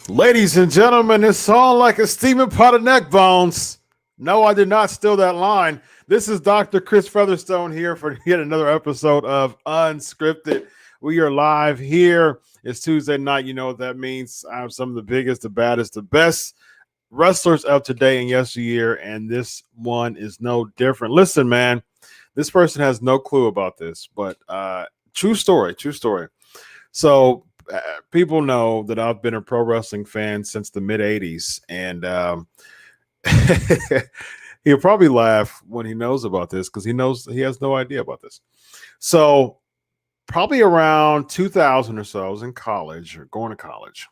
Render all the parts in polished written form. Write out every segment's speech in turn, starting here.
Ladies and gentlemen, it's all like a steaming pot of neck bones. No, I did not steal that line. This is Dr. Chris Featherstone here for yet another episode of UnSKripted. We are live here. It's Tuesday night. You know what that means. I have some of the biggest, the baddest, the best wrestlers of today and yesteryear, and this one is no different. Listen, man, this person has no clue about this, but true story. So people know that I've been a pro wrestling fan since the mid 80s, and he'll probably laugh when he knows about this because he has no idea about this. So probably around 2000 or so, I was in college or going to college,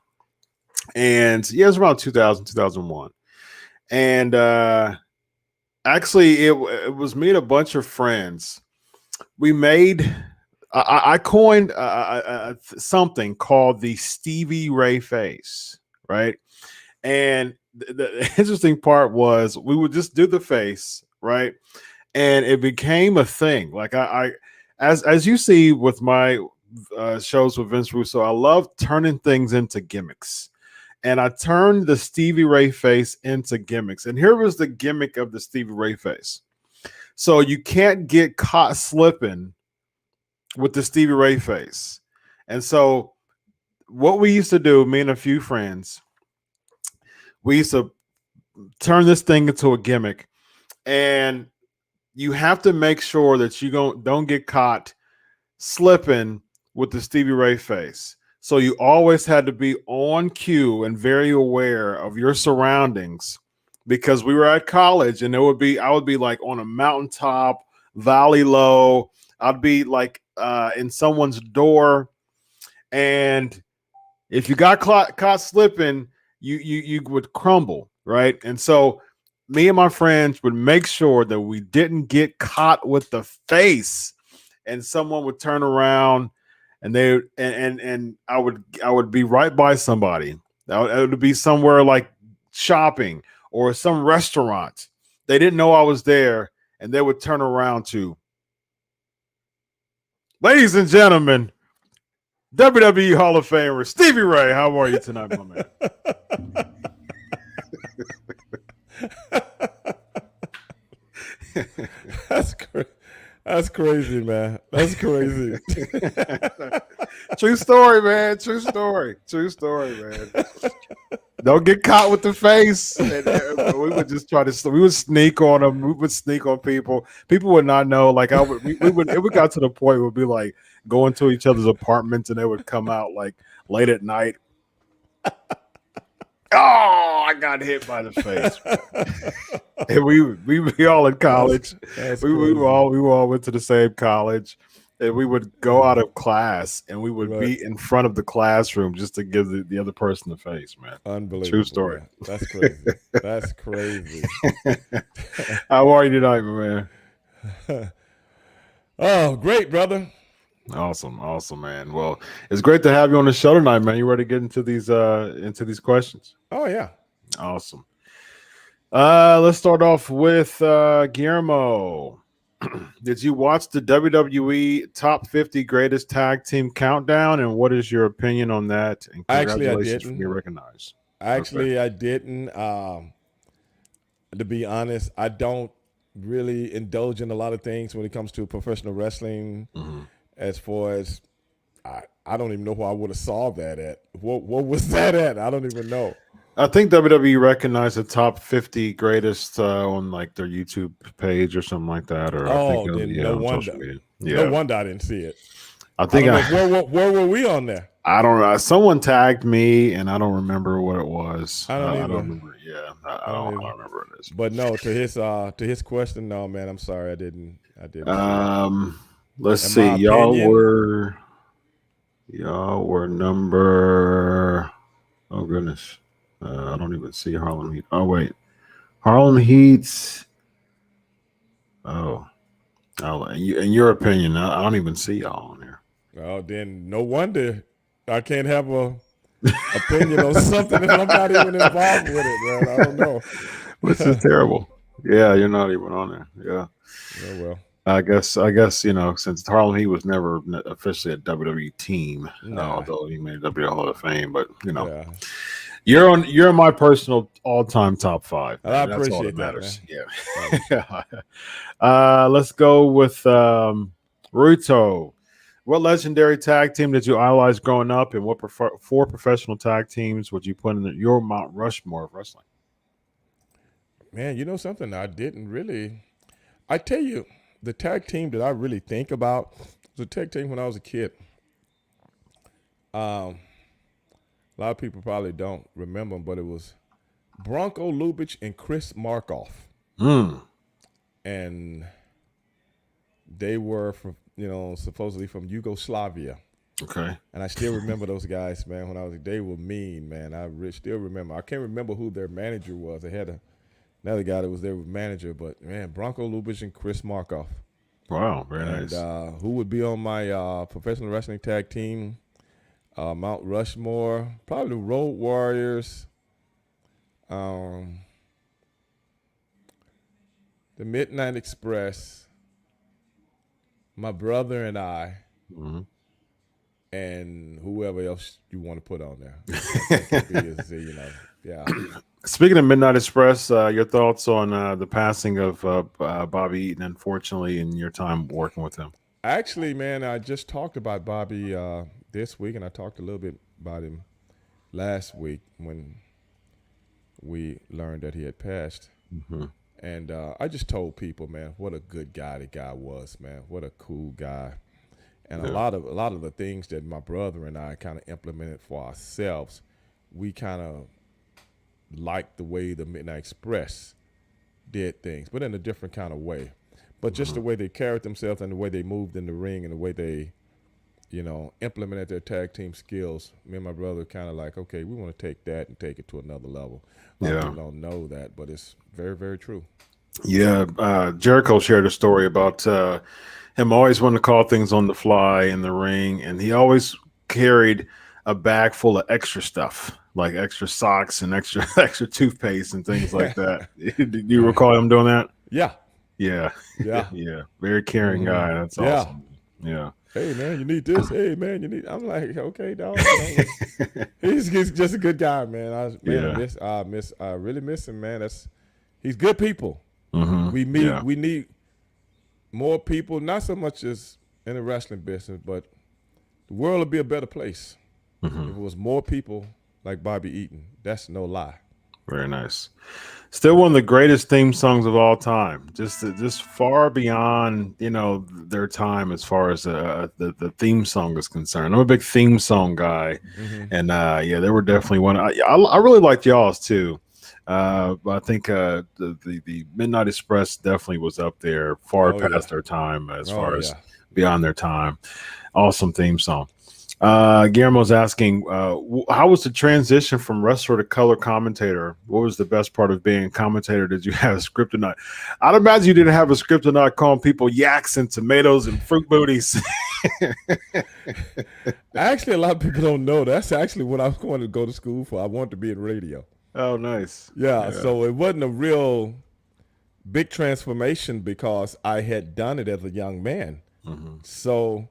and it was around 2000, 2001. And actually it was me and a bunch of friends. We made I coined something called the Stevie Ray Face, right? And the interesting part was we would just do the face, right? And it became a thing. Like as you see with my shows with Vince Russo, I love turning things into gimmicks. And I turned the Stevie Ray Face into gimmicks. And here was the gimmick of the Stevie Ray Face. So you can't get caught slipping with the Stevie Ray Face. And so what we used to do, me and a few friends, we used to turn this thing into a gimmick. And you have to make sure that you don't get caught slipping with the Stevie Ray Face. So you always had to be on cue and very aware of your surroundings, because we were at college and I would be like on a mountaintop, valley low. I'd be like in someone's door, and if you got caught slipping, you would crumble, right? And so me and my friends would make sure that we didn't get caught with the face, and someone would turn around and I would be right by somebody. It would be somewhere like shopping or some restaurant. They didn't know I was there, and they would turn around to, ladies and gentlemen, WWE Hall of Famer Stevie Ray. How are you tonight, my man? That's crazy, man. That's crazy. True story, man. True story, man. Don't get caught with the face. And we would just try to. We would sneak on them. We would sneak on people. People would not know. Like I would. We would. It would got to the point where we'd be like going to each other's apartments, and they would come out like late at night. Oh, I got hit by the face. And we all in college. We were all went to the same college. And we would go out of class and we would be in front of the classroom just to give the other person the face, man. Unbelievable. True story. Man. That's crazy. That's crazy. How are you tonight, my man? Oh, great, brother. Awesome, man. Well, it's great to have you on the show tonight, man. You ready to get into these questions? Oh, yeah. Awesome. Let's start off with Guillermo. Did you watch the WWE Top 50 Greatest Tag Team Countdown, and what is your opinion on that? And congratulations for being recognized. Actually, I didn't. To be honest, I don't really indulge in a lot of things when it comes to professional wrestling. Mm-hmm. As far as I don't even know who I would have saw that at. What was that at? I don't even know. I think WWE recognized the top 50 greatest on like their YouTube page or something like that. Or no wonder. No wonder I didn't see it. I think where were we on there? I don't know. Someone tagged me, and I don't remember what it was. I don't remember. Yeah, I don't remember what it is. But no, to his question, no, man. I'm sorry, I didn't. Let's see. Y'all were number. Oh goodness. I don't even see Harlem Heat. Oh, wait. Harlem Heat's. Oh. In your opinion, I don't even see y'all on there. Oh, then no wonder I can't have a opinion on something if I'm not even involved with it, man. I don't know. This is terrible. Yeah, you're not even on there. Yeah. Oh, well. I guess since Harlem Heat was never officially a WWE team, although he made WWE Hall of Fame, but Yeah. You're in my personal all-time top 5. I appreciate that, man. Yeah. Let's go with Ruto. What legendary tag team did you idolize growing up, and what 4 professional tag teams would you put in your Mount Rushmore of wrestling? Man, you know something? I didn't really. I tell you, the tag team that I really think about was a tag team when I was a kid. A lot of people probably don't remember them, but it was Bronco Lubitsch and Chris Markoff. And they were from, supposedly from Yugoslavia. Okay. And I still remember those guys, man. They were mean, man. I still remember. I can't remember who their manager was. They had another guy that was their manager, but man, Bronco Lubitsch and Chris Markoff. Wow, very nice. And who would be on my professional wrestling tag team? Mount Rushmore, probably the Road Warriors, the Midnight Express, my brother and I, and whoever else you want to put on there. Yeah. Speaking of Midnight Express, your thoughts on the passing of Bobby Eaton, unfortunately, in your time working with him? Actually, man, I just talked about Bobby this week, and I talked a little bit about him last week when we learned that he had passed. Mm-hmm. And I just told people, man, what a good guy the guy was, man. What a cool guy. And a lot of the things that my brother and I kind of implemented for ourselves, we kind of liked the way the Midnight Express did things, but in a different kind of way. But just the way they carried themselves and the way they moved in the ring and the way they, implemented their tag team skills, me and my brother kind of like, okay, we want to take that and take it to another level. A lot of people don't know that, but it's very, very true. Yeah, Jericho shared a story about him always wanting to call things on the fly in the ring, and he always carried a bag full of extra stuff, like extra socks and extra toothpaste and things like that. Do you recall him doing that? Yeah. Yeah. Very caring guy. That's awesome. Yeah. Hey man, you need this. Hey man, you need. I'm like, okay, dog. He's just a good guy, man. I really miss him, man. He's good people. Mm-hmm. We need more people, not so much as in the wrestling business, but the world would be a better place if it was more people like Bobby Eaton. That's no lie. Very nice. Still one of the greatest theme songs of all time. Just far beyond their time as far as the theme song is concerned. I'm a big theme song guy, and they were definitely one. I really liked y'all's too. But I think the Midnight Express definitely was up there, far past their time as far as beyond their time. Awesome theme song. Guillermo's asking, how was the transition from wrestler to color commentator? What was the best part of being a commentator? Did you have a script or not? I'd imagine you didn't have a script or not calling people yaks and tomatoes and fruit booties. Actually, a lot of people don't know. That's actually what I was going to go to school for. I wanted to be in radio. Oh, nice. Yeah, so it wasn't a real big transformation because I had done it as a young man. So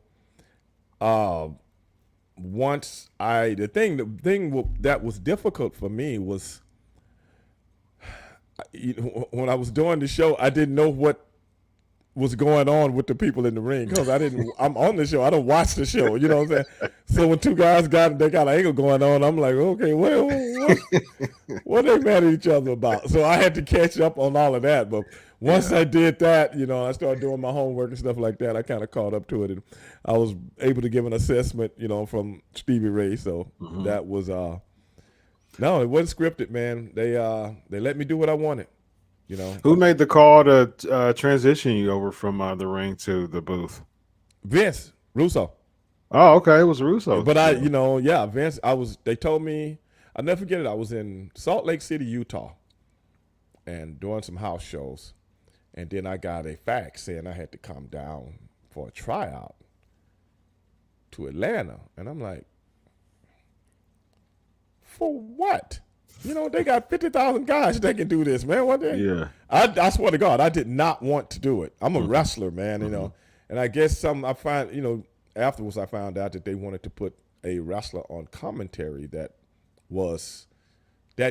once the thing that was difficult for me was when I was doing the show, I didn't know what was going on with the people in the ring because I'm on the show. I don't watch the show. You know what I'm saying? So when two guys got an angle going on, I'm like, okay, well, what are they mad at each other about? So I had to catch up on all of that. But once I did that, I started doing my homework and stuff like that. I kind of caught up to it, and I was able to give an assessment, from Stevie Ray. So that was no, it wasn't scripted, man. They let me do what I wanted. Who made the call to transition you over from the ring to the booth? Vince Russo. Oh, okay, it was Russo. But Vince. They told me, I'll never forget it. I was in Salt Lake City, Utah, and doing some house shows, and then I got a fax saying I had to come down for a tryout to Atlanta, and I'm like, for what? They got 50,000 guys that can do this, man. What they? Yeah. I swear to God, I did not want to do it. I'm a wrestler, man, and I guess afterwards I found out that they wanted to put a wrestler on commentary that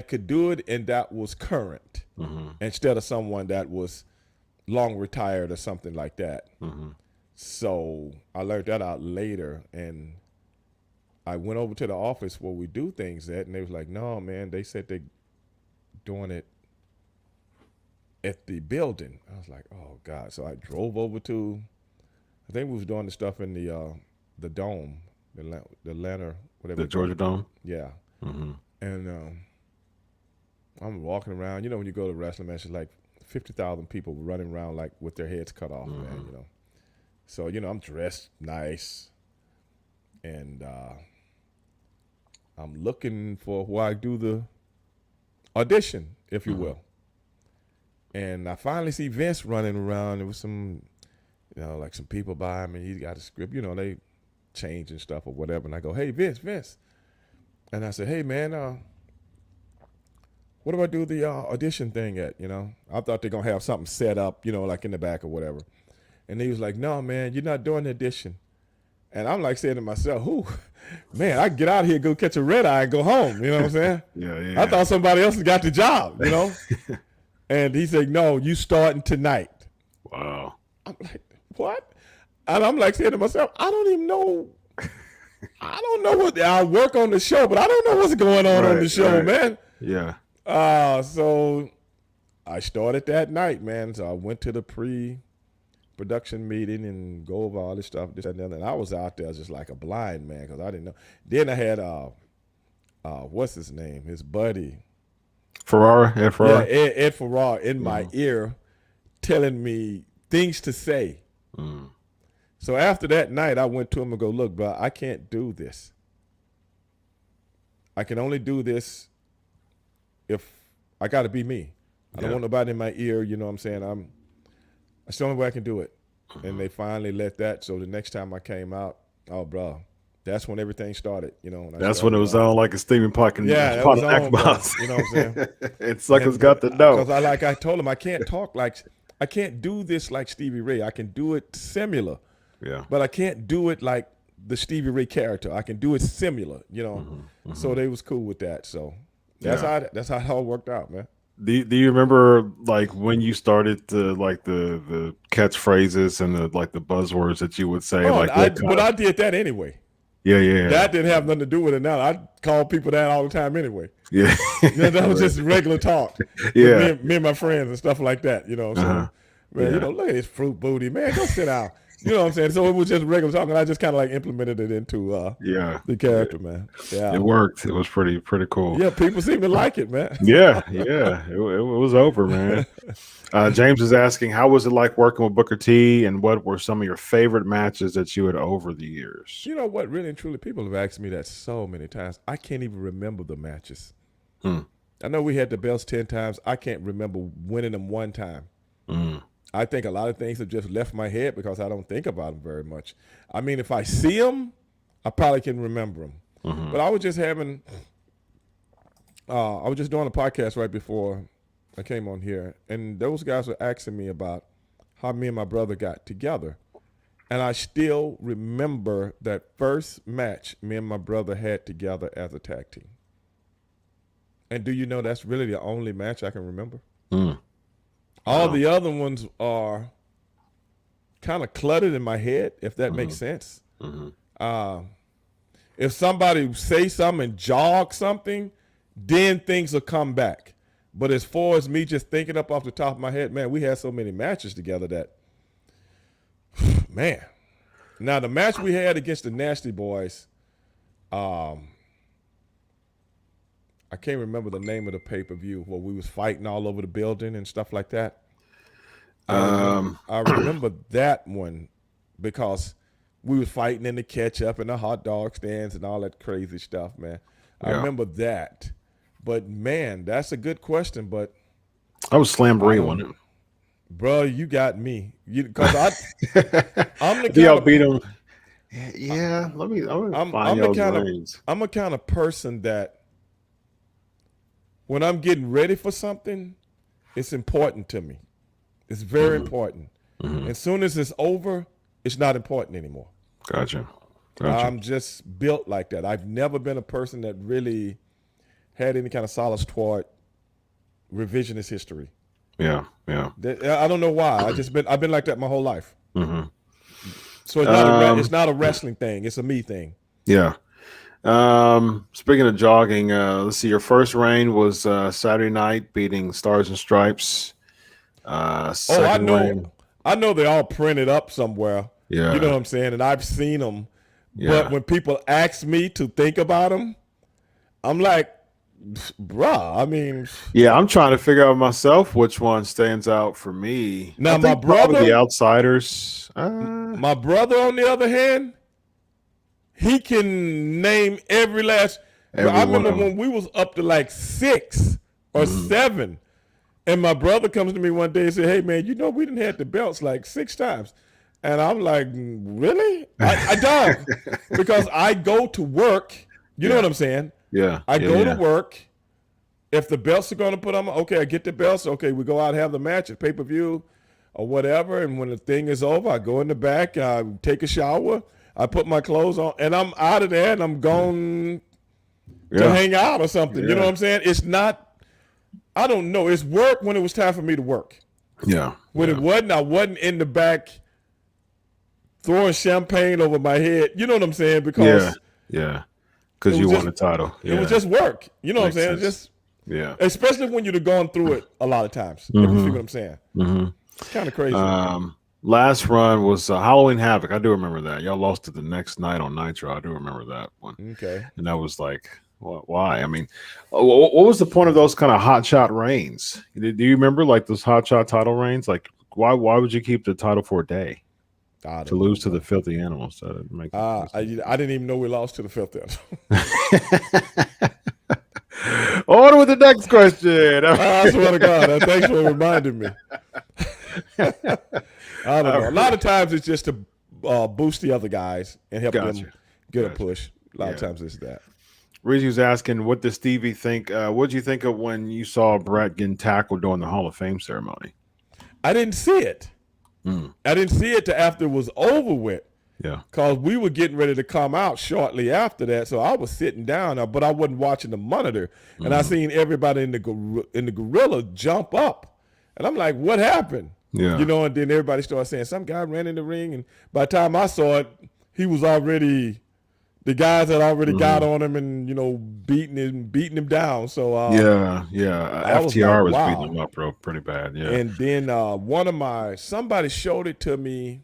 could do it and that was current instead of someone that was long retired or something like that. So I learned that out later, and I went over to the office where we do things at, and they was like, no, man, they said they're doing it at the building. I was like, oh, God. So I drove over to, I think we was doing the stuff in the dome, the Atlanta, whatever. The Georgia Dome? Yeah. And I'm walking around. When you go to wrestling matches, like 50,000 people running around like with their heads cut off, man, So, I'm dressed nice, and I'm looking for where I do the audition, if you will. And I finally see Vince running around. There was some, like some people by him, and he's got a script. They changing stuff or whatever. And I go, hey, Vince. And I said, hey, man, what do I do the audition thing at, I thought they're going to have something set up, like in the back or whatever. And he was like, no, man, you're not doing the audition. And I'm like saying to myself, man, I can get out of here, go catch a red eye and go home. You know what I'm saying? Yeah. I thought somebody else got the job, And he said, no, you starting tonight. Wow. I'm like, what? And I'm like saying to myself, I don't even know. I don't know what I work on the show, but I don't know what's going on the show, man. Yeah. So I started that night, man. So I went to the production meeting and go over all this stuff, this and that. And I was out there just like a blind man because I didn't know. Then I had what's his name? His buddy. Ed Ferrara. Yeah, Ed Ferrara in my ear telling me things to say. So after that night, I went to him and go, look, bro, I can't do this. I can only do this if I got to be me. I don't want nobody in my ear, you know what I'm saying? That's the only way I can do it. And they finally let that. So the next time I came out, oh, bro, that's when everything started. That's when it was on like a Stephen Park and that was on, box. you know what I'm saying? And suckers got to know. Because I told him I can't talk I can't do this like Stevie Ray. I can do it similar. Yeah. But I can't do it like the Stevie Ray character. I can do it similar, So they was cool with that. So that's how it all worked out, man. Do you remember like when you started to like the catchphrases and the buzzwords that you would say? But I did that anyway. Yeah. That didn't have nothing to do with it. Now I call people that all the time anyway. Yeah. That was just regular talk Yeah. with me and my friends and stuff like that. So man, Yeah. look at this fruit booty, man. Go sit down. You know what I'm saying? So it was just regular talk, and I just kind of like implemented it into the character, man. Yeah, it worked. It was pretty cool. Yeah, people seem to like it, man. Yeah. It was over, man. James is asking, how was it like working with Booker T, and what were some of your favorite matches that you had over the years? You know what? Really and truly, people have asked me that so many times. I can't even remember the matches. I know we had the belts 10 times. I can't remember winning them one time. I think a lot of things have just left my head because I don't think about them very much. I mean, if I see them, I probably can remember them. But I was just having, I was just doing a podcast right before I came on here, and those guys were asking me about how me and my brother got together. And I still remember that first match me and my brother had together as a tag team. And do you know that's really the only match I can remember? All the other ones are kind of cluttered in my head, if that makes sense. If somebody say something and jog something, then things will come back. But as far as me just thinking up off the top of my head, man, we had so many matches together that, man. Now, the match we had against the Nasty Boys, I can't remember the name of the pay-per-view where we was fighting all over the building and stuff like that. I remember that one because we was fighting in the ketchup and the hot dog stands and all that crazy stuff, man. I remember that. But, man, that's a good question. But I was Slamboree, wasn't it? Bro, you got me. Because I'm the kind y'all of, beat them. Yeah, I'm a kind of person that when I'm getting ready for something, it's important to me. It's very important. As soon as it's over, it's not important anymore. Gotcha. I'm just built like that. I've never been a person that really had any kind of solace toward revisionist history. Yeah. I don't know why. I've been like that my whole life. So it's not a wrestling thing. It's a me thing. Yeah. Speaking of jogging, let's see. Your first reign was Saturday night, beating Stars and Stripes. I know they're all printed up somewhere. Yeah. You know what I'm saying? And I've seen them. Yeah. But when people ask me to think about them, I'm like, bruh, I mean. Yeah, I'm trying to figure out myself which one stands out for me. Now, my brother. The Outsiders. My brother, on the other hand, he can name every last. I remember when we was up to like 6 or 7. And my brother comes to me one day and said, hey, man, we done had the belts like 6 times. And I'm like, really? I don't. Because I go to work. You know what I'm saying? Yeah. I go to work. If the belts are going to put on, okay, I get the belts. Okay, we go out and have the match at pay-per-view or whatever. And when the thing is over, I go in the back, I take a shower, I put my clothes on, and I'm out of there and I'm going to hang out or something. You know what I'm saying? It's not. I don't know. It's work when it was time for me to work. Yeah. When it wasn't, I wasn't in the back throwing champagne over my head. You know what I'm saying? Because because you won the title. It was just work. You know what I'm saying? Sense. Especially when you've gone through it a lot of times. If you see what I'm saying? It's kind of crazy. Last run was Halloween Havoc. I do remember that. Y'all lost it the next night on Nitro. I do remember that one. Okay. And that was like, why? I mean, what was the point of those kind of hot shot reigns? Do you remember like those hot shot title reigns? Like, why would you keep the title for a day? To lose to the Filthy Animals? I didn't even know we lost to the Filthy Animals. On with the next question. I swear to God, thanks for reminding me. I don't know. A lot of times it's just to boost the other guys and help them get a push. A lot of times it's that. Rizzy's asking, what does Stevie think? What did you think of when you saw Brett getting tackled during the Hall of Fame ceremony? I didn't see it. I didn't see it till after it was over with. Yeah. Because we were getting ready to come out shortly after that. So I was sitting down, but I wasn't watching the monitor. And I seen everybody in the gorilla jump up. And I'm like, what happened? Yeah. And then everybody started saying, some guy ran in the ring. And by the time I saw it, he was already, the guys that already got on him and beating him down. So yeah. I was FTR like, was wow. beating him up pretty bad. Yeah. And then somebody showed it to me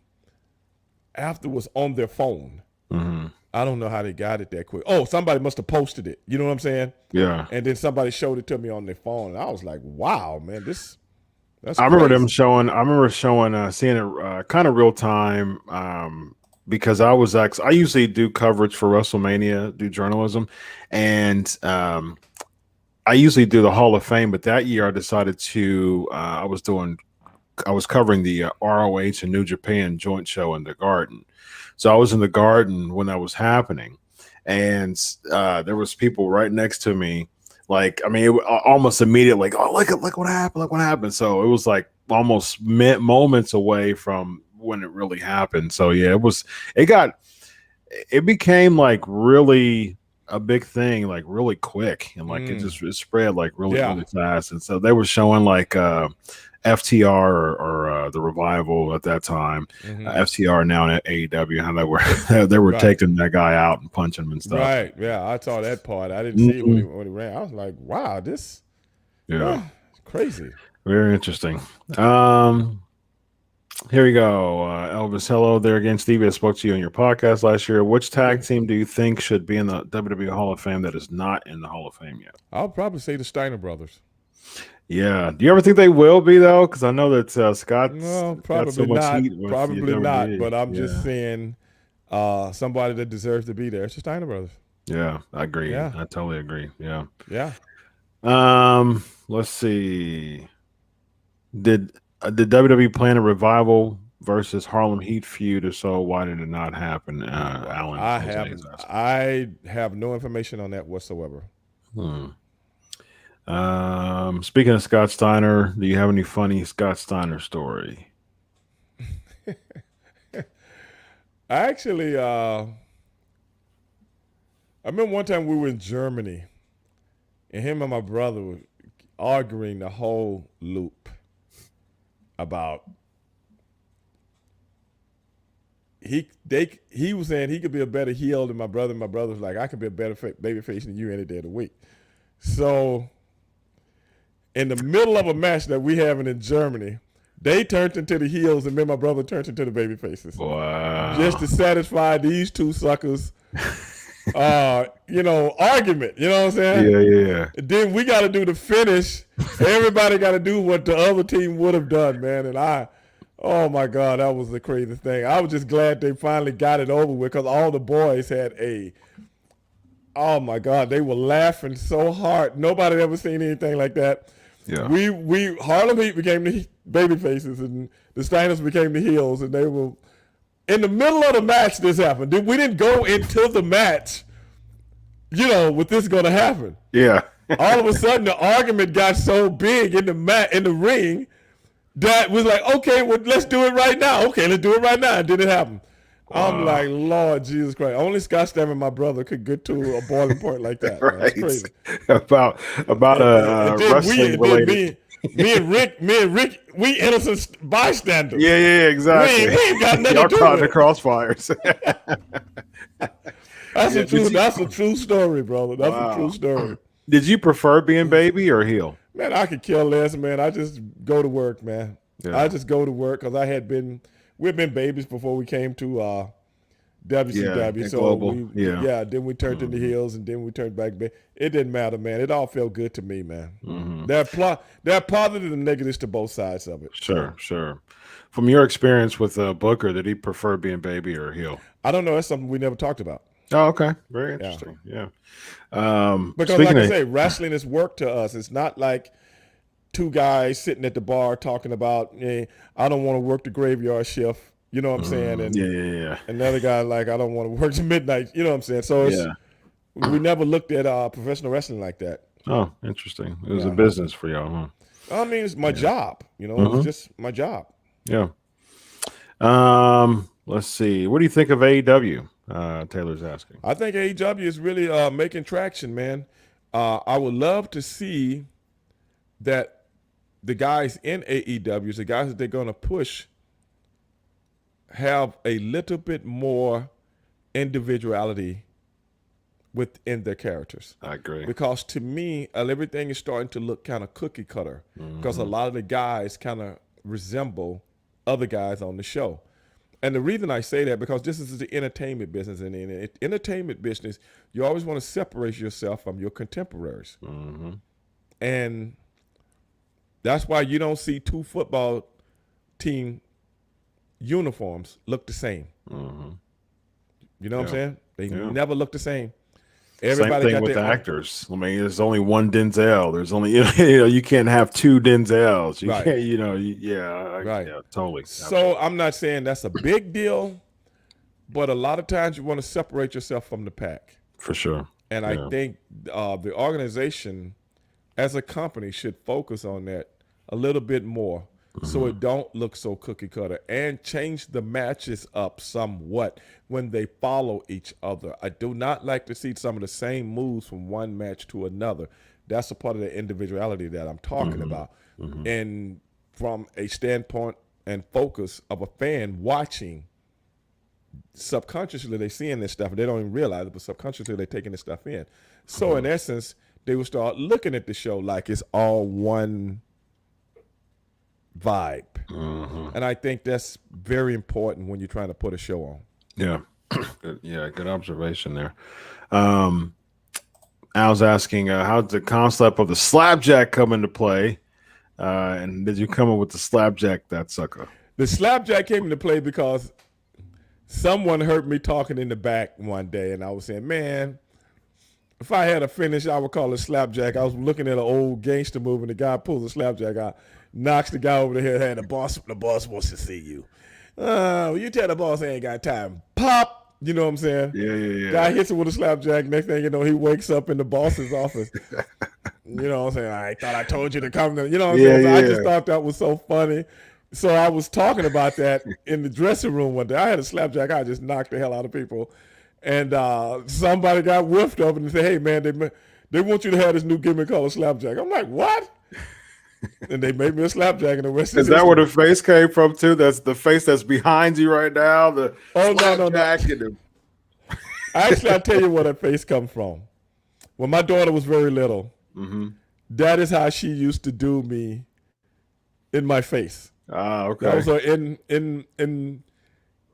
afterwards on their phone. Mm-hmm. I don't know how they got it that quick. Oh, somebody must have posted it. You know what I'm saying? Yeah. And then somebody showed it to me on their phone, and I was like, wow, man, that's I remember crazy. them showing. I remember seeing it kind of real time. Because I usually do coverage for WrestleMania, do journalism, and I usually do the Hall of Fame. But that year, I decided to. I was covering the ROH and New Japan joint show in the Garden, so I was in the Garden when that was happening, and there was people right next to me. Like, I mean, almost immediately, like, oh, look what happened, look what happened. So it was like almost moments away from when it really happened. So yeah, it became like really a big thing, like really quick, and like it spread like really fast. And so they were showing like FTR or the Revival at that time, FTR now at AEW, how they were taking that guy out and punching him and stuff. Right. Yeah, I saw that part. I didn't see it when he ran. I was like, wow, this crazy. Very interesting. Here we go. Elvis, hello there again. Stevie, I spoke to you on your podcast last year. Which tag team do you think should be in the WWE Hall of Fame that is not in the Hall of Fame yet? I'll probably say the Steiner brothers. Yeah. Do you ever think they will be, though? Because I know that Scott probably got so much not. heat with Probably not. But I'm just saying somebody that deserves to be there. It's the Steiner brothers. Yeah, I agree. Yeah. I totally agree. Yeah. Yeah. Let's see. Did WWE plan a Revival versus Harlem Heat feud? If so, why did it not happen? Alan, I have no information on that whatsoever. Speaking of Scott Steiner, do you have any funny Scott Steiner story? Actually, I remember one time we were in Germany, and him and my brother were arguing the whole loop about he was saying he could be a better heel than my brother. My brother was like, I could be a better babyface than you any day of the week. So in the middle of a match that we having in Germany, they turned into the heels, and me and my brother turned into the baby faces. Wow. Just to satisfy these two suckers, argument. You know what I'm saying? Yeah. And then we got to do the finish. Everybody got to do what the other team would have done, man. And oh my God, that was the crazy thing. I was just glad they finally got it over with, because all the boys had oh my God, they were laughing so hard. Nobody ever seen anything like that. Yeah. We Harlem Heat became the baby faces, and the Steiners became the heels, and they were in the middle of the match. This happened. We didn't go into the match, with this going to happen. Yeah. All of a sudden, the argument got so big in the ring that was like, okay, well, let's do it right now. Okay, let's do it right now. And then it happened. Wow. I'm like, Lord Jesus Christ. Only Scott Steiner and my brother could get to a boiling point like that. Right. Man. It's crazy. About a wrestling related. Me and Rick, we innocent bystanders. Yeah, exactly. We ain't got nothing Y'all to do caught with the crossfires. That's a true story, brother. That's a true story. Did you prefer being baby or heel? Man, I could care less, man. I just go to work, man. Yeah. I just go to work because we've been babies before we came to WCW. Yeah, so global. Then we turned into heels, and then we turned back. It didn't matter, man. It all felt good to me, man. Mm-hmm. There are positives and negatives to both sides of it. Sure. From your experience with Booker, did he prefer being baby or heel? I don't know. That's something we never talked about. Oh, okay. Very interesting. Yeah. Because like I say, wrestling is work to us. It's not like two guys sitting at the bar talking about, hey, I don't want to work the graveyard shift. You know what I'm saying? And yeah. Another guy like, I don't want to work the midnight. You know what I'm saying? So we never looked at professional wrestling like that. Oh, interesting. It was a business for y'all, huh? I mean, it's my job. It's just my job. Yeah. Let's see. What do you think of AEW? Taylor's asking. I think AEW is really making traction, man. I would love to see that the guys in AEW, the guys that they're going to push, have a little bit more individuality within their characters. I agree. Because to me, everything is starting to look kind of cookie cutter because a lot of the guys kind of resemble other guys on the show. And the reason I say that, because this is the entertainment business, and in the entertainment business, you always want to separate yourself from your contemporaries. And that's why you don't see two football team uniforms look the same. You know what I'm saying? They never look the same. Everybody Same thing with actors. I mean, there's only one Denzel. There's only you can't have two Denzels. You can't. Yeah, totally. So I'm not saying that's a big deal, but a lot of times you want to separate yourself from the pack. For sure. And I think the organization, as a company, should focus on that a little bit more, so it don't look so cookie cutter, and change the matches up somewhat when they follow each other. I do not like to see some of the same moves from one match to another. That's a part of the individuality that I'm talking about. And from a standpoint and focus of a fan watching, subconsciously they're seeing this stuff and they don't even realize it, but subconsciously they're taking this stuff in. So in essence, they will start looking at the show like it's all one vibe. And I think that's very important when you're trying to put a show on. Yeah. Good observation there. I was asking how'd the concept of the slapjack come into play, and did you come up with the slapjack that sucker? The slapjack came into play because someone heard me talking in the back one day, and I was saying, man, if I had a finish, I would call it slapjack. I was looking at an old gangster movie, and the guy pulls a slapjack out, knocks the guy over the head. Hey, the boss wants to see you. You tell the boss I ain't got time. Pop. You know what I'm saying? Yeah. Guy hits him with a slapjack. Next thing you know, he wakes up in the boss's office. You know what I'm saying? I thought I told you to come. You know what I'm saying? So I just thought that was so funny. So I was talking about that in the dressing room one day. I had a slapjack. I just knocked the hell out of people. And somebody got whiffed of it and said, hey, man, they want you to have this new gimmick called a slapjack. I'm like, what? And they made me a slapjack, and the rest is that where the face came from too? That's the face that's behind you right now. The no. Actually, I'll tell you where that face comes from. When my daughter was very little, that is how she used to do me in my face. Okay. That was her in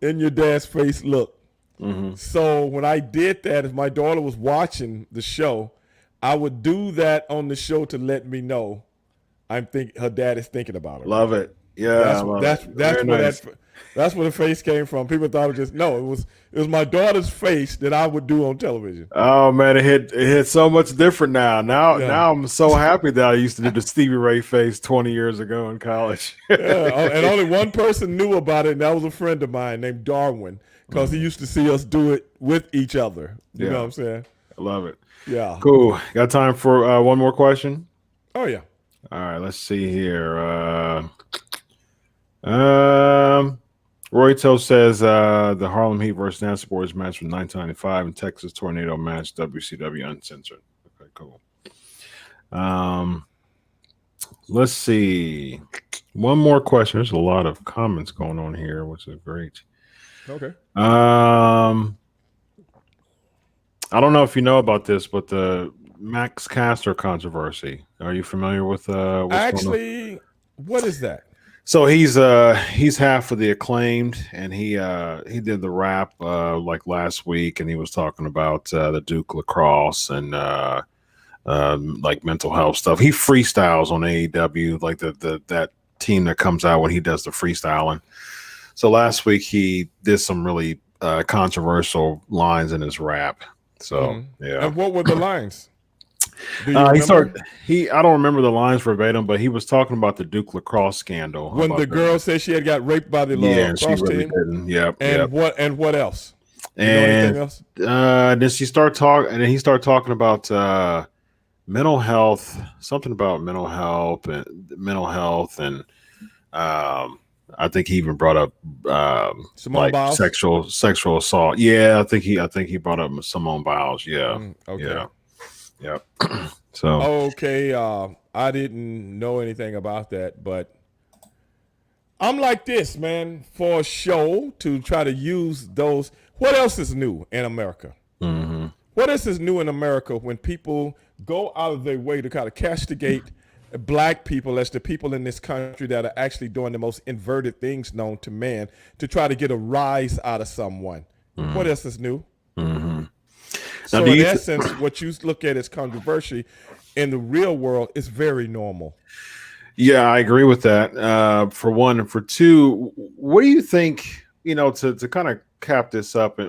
your dad's face look. So when I did that, if my daughter was watching the show, I would do that on the show to let me know her dad is thinking about her. Love it. Yeah, that's where the face came from. People thought it was my daughter's face that I would do on television. Oh man, it hit so much different now. Now I'm so happy that I used to do the Stevie Ray face 20 years ago in college. And only one person knew about it, and that was a friend of mine named Darwin, because he used to see us do it with each other. You know what I'm saying? I love it. Yeah. Cool. Got time for one more question? Oh yeah. All right, let's see here. Roy Toe says the Harlem Heat versus Nancy Boys match from 1995 and Texas Tornado match, WCW Uncensored. Okay, cool. Let's see. One more question. There's a lot of comments going on here, which is great. Okay. I don't know if you know about this, but the Max Caster controversy. Are you familiar with actually what is that? So he's half of the Acclaimed, and he did the rap like last week, and he was talking about the Duke lacrosse and like mental health stuff. He freestyles on AEW, like that team that comes out when he does the freestyling. So last week he did some really controversial lines in his rap. So yeah. And what were the lines? I don't remember the lines verbatim, but he was talking about the Duke lacrosse scandal. When the girl said she had got raped by the lacrosse team. Didn't. Yep. And what else? And else? Then he started talking about mental health, something about mental health, and I think he even brought up Simone Biles? sexual assault. Yeah, I think he brought up Simone Biles. Yeah. Okay. Yeah. Yep. So okay, I didn't know anything about that, but I'm like this, man. For a show to try to use those, what else is new in America? What else is new in America when people go out of their way to kind of castigate black people as the people in this country that are actually doing the most inverted things known to man to try to get a rise out of someone? What else is new? So in essence, what you look at as controversy in the real world is very normal. Yeah, I agree with that. For one, and for two, what do you think? To kind of cap this up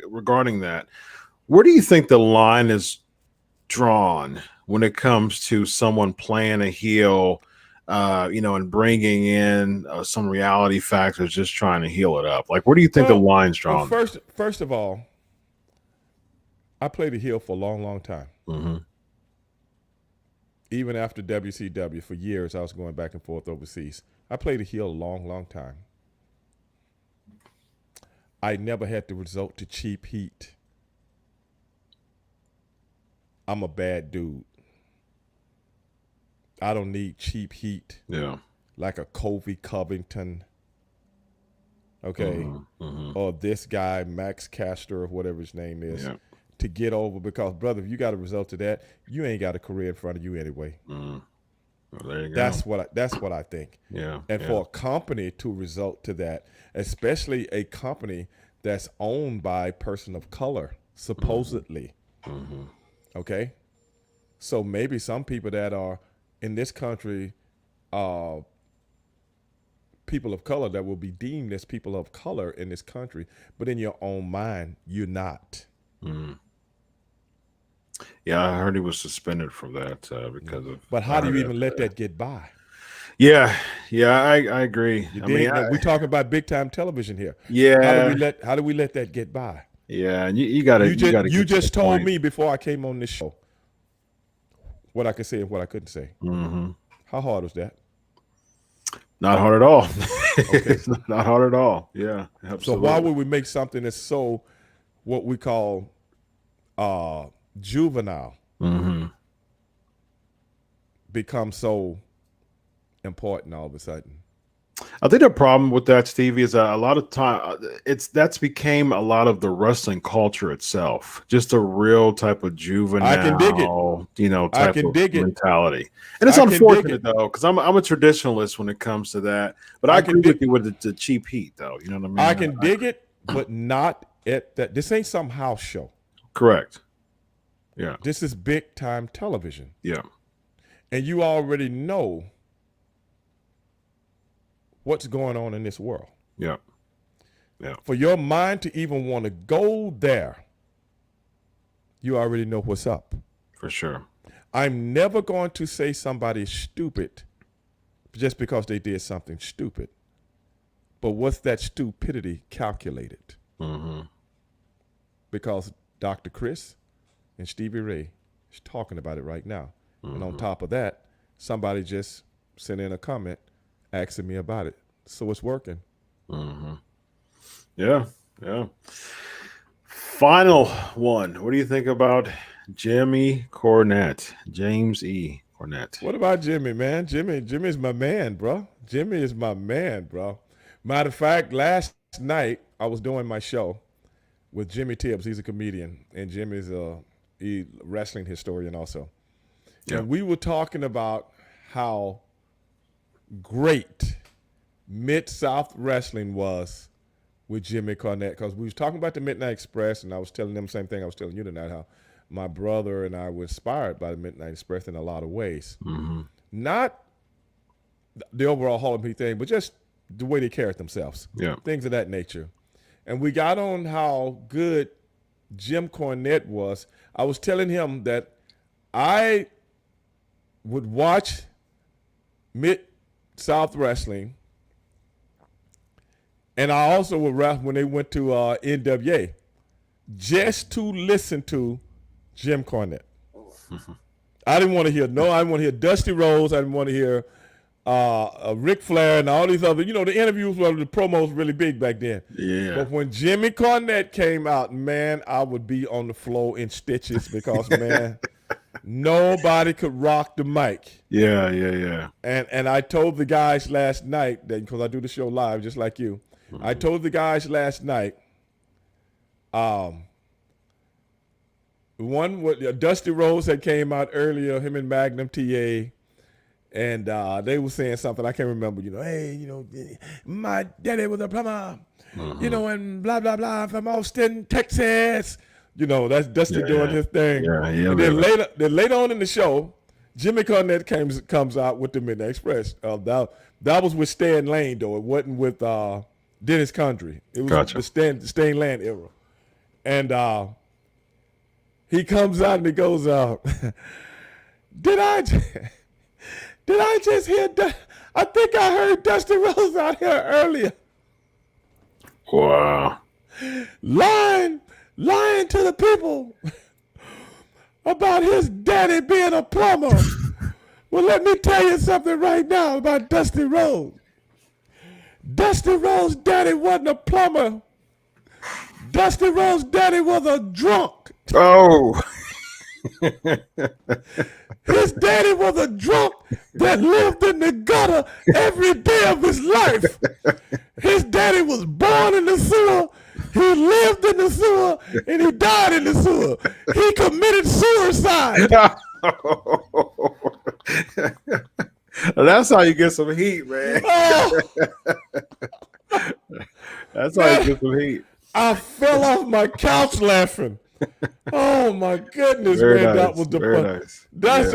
regarding that, where do you think the line is drawn when it comes to someone playing a heel, and bringing in some reality factors, just trying to heal it up? Like, where do you think the line's drawn? Well, first of all, I played a heel for a long, long time. Mm-hmm. Even after WCW, for years, I was going back and forth overseas. I played a heel a long, long time. I never had to resort to cheap heat. I'm a bad dude. I don't need cheap heat. Yeah. Like a Kobe Covington. Okay. Or this guy, Max Caster, or whatever his name is. Yeah. To get over, because brother, if you got a result to that, you ain't got a career in front of you anyway. Well, there you go. That's what I think. Yeah. And for a company to result to that, especially a company that's owned by a person of color, supposedly. Okay? So maybe some people that are in this country, people of color that will be deemed as people of color in this country, but in your own mind, you're not. Yeah, I heard he was suspended for that because of. But how do you even let that get by? Yeah, I agree. We talking about big time television here. Yeah. How do we let that get by? Yeah, and you got to. You just told me before I came on this show what I could say and what I couldn't say. How hard was that? Not hard at all. Okay. It's not hard at all. Yeah, absolutely. So why would we make something that's so what we call juvenile become so important all of a sudden? I think the problem with that, Stevie, is that a lot of time that's became a lot of the wrestling culture itself. Just a real type of juvenile, I can dig it. Type of mentality. And it's unfortunate though, because I'm a traditionalist when it comes to that. But I agree with you with the cheap heat, though. You know what I mean? I can dig it, but not at that. This ain't some house show. Correct. Yeah. This is big time television. Yeah. And you already know what's going on in this world. Yeah. Yeah. For your mind to even want to go there, you already know what's up. For sure. I'm never going to say somebody's stupid just because they did something stupid. But what's that stupidity calculated? Because Dr. Chris and Stevie Ray is talking about it right now. And on top of that, somebody just sent in a comment asking me about it. So it's working. Yeah. Final one. What do you think about Jimmy Cornette? James E. Cornette. What about Jimmy, man? Jimmy's my man, bro. Jimmy is my man, bro. Matter of fact, last night I was doing my show with Jimmy Tibbs. He's a comedian, and Jimmy's a wrestling historian also. Yeah. And we were talking about how great Mid-South wrestling was with Jimmy Cornette, because we was talking about the Midnight Express, and I was telling them the same thing I was telling you tonight, how my brother and I were inspired by the Midnight Express in a lot of ways. Not the overall Hall of Fame thing, but just the way they carried themselves. Yeah. Things of that nature. And we got on how good Jim Cornette was. I was telling him that I would watch Mid-South wrestling, and I also would wrestle when they went to NWA, just to listen to Jim Cornette. I didn't want to hear I didn't want to hear Dusty Rhodes. I didn't want to hear Ric Flair and all these other, the interviews were the promos really big back then. Yeah. But when Jimmy Cornette came out, man, I would be on the floor in stitches because, man, nobody could rock the mic. Yeah. And I told the guys last night, that because I do the show live just like you, I told the guys last night, One with Dusty Rhodes that came out earlier, him and Magnum TA, and they were saying something I can't remember. Hey, my daddy was a plumber, and blah blah blah from Austin, Texas. That's Dusty doing his thing. Yeah. And then later on in the show, Jimmy Cornette comes out with the Midnight Express. That was with Stan Lane though. It wasn't with Dennis Condrey. It was the Stan Lane era, and. He comes out and he goes, did I just hear, I think I heard Dusty Rhodes out here earlier. Wow. Lying to the people about his daddy being a plumber. Well, let me tell you something right now about Dusty Rhodes. Dusty Rhodes' daddy wasn't a plumber. Dusty Rhodes' daddy was a drunk. Oh. His daddy was a drunk that lived in the gutter every day of his life. His daddy was born in the sewer. He lived in the sewer and he died in the sewer. He committed suicide. That's how you get some heat, man. Oh. That's how you get some heat. I fell off my couch laughing. Oh my goodness, Very man! Nice. That was the Very fun. nice. That's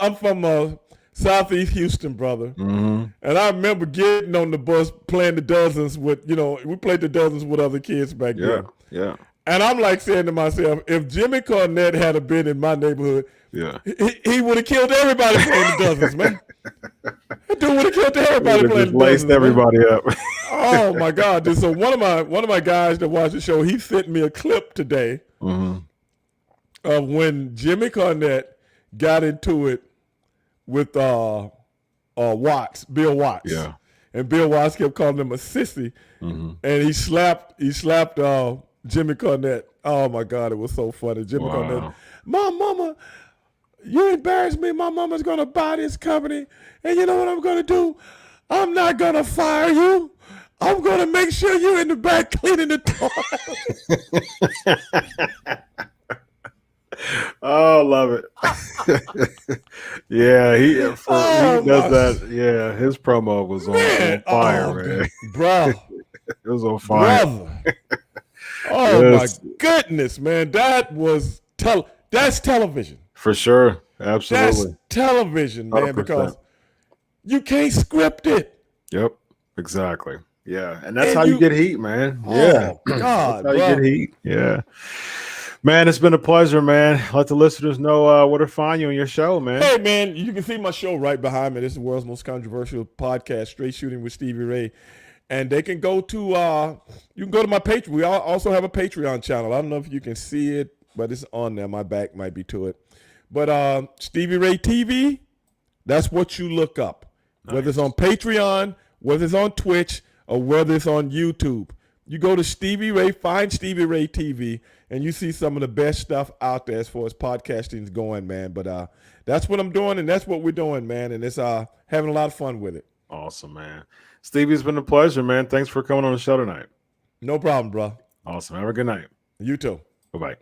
I'm from Southeast Houston, brother, and I remember getting on the bus playing the dozens with we played the dozens with other kids back then. Yeah. And I'm like saying to myself, if Jimmy Cornette had been in my neighborhood, he would have killed everybody playing the dozens, man. That dude would have killed everybody playing the dozens. Laced everybody up. Oh my God! So one of my guys that watched the show, he sent me a clip today of when Jimmy Cornette got into it with Bill Watts. Yeah. And Bill Watts kept calling him a sissy, and he slapped Jimmy Cornette. Oh my God, it was so funny. Jimmy Cornette, my mama, you embarrassed me. My mama's gonna buy this company, and you know what I'm gonna do? I'm not gonna fire you. I'm gonna make sure you're in the back cleaning the toilet. Oh, love it. Yeah, he does that. Yeah, his promo was on fire, man. Bro. It was on fire. Brother. Oh my goodness, man. That was that's television. For sure. Absolutely. That's television, man, 100%. because you can't script it. Yep. Exactly. Yeah. And that's how you get heat, man. Yeah. Oh, God. That's how you get heat. Yeah. Man, it's been a pleasure, man. Let the listeners know where to find you on your show, man. Hey, man, you can see my show right behind me. This is the world's most controversial podcast, Straight Shooting with Stevie Ray. And they can go to, you can go to my Patreon. We also have a Patreon channel. I don't know if you can see it, but it's on there. My back might be to it. But Stevie Ray TV, that's what you look up. Nice. Whether it's on Patreon, whether it's on Twitch, or whether it's on YouTube. You go to Stevie Ray, find Stevie Ray TV, and you see some of the best stuff out there as far as podcasting is going, man. But that's what I'm doing, and that's what we're doing, man. And it's having a lot of fun with it. Awesome, man. Stevie, it's been a pleasure, man. Thanks for coming on the show tonight. No problem, bro. Awesome. Have a good night. You too. Bye-bye.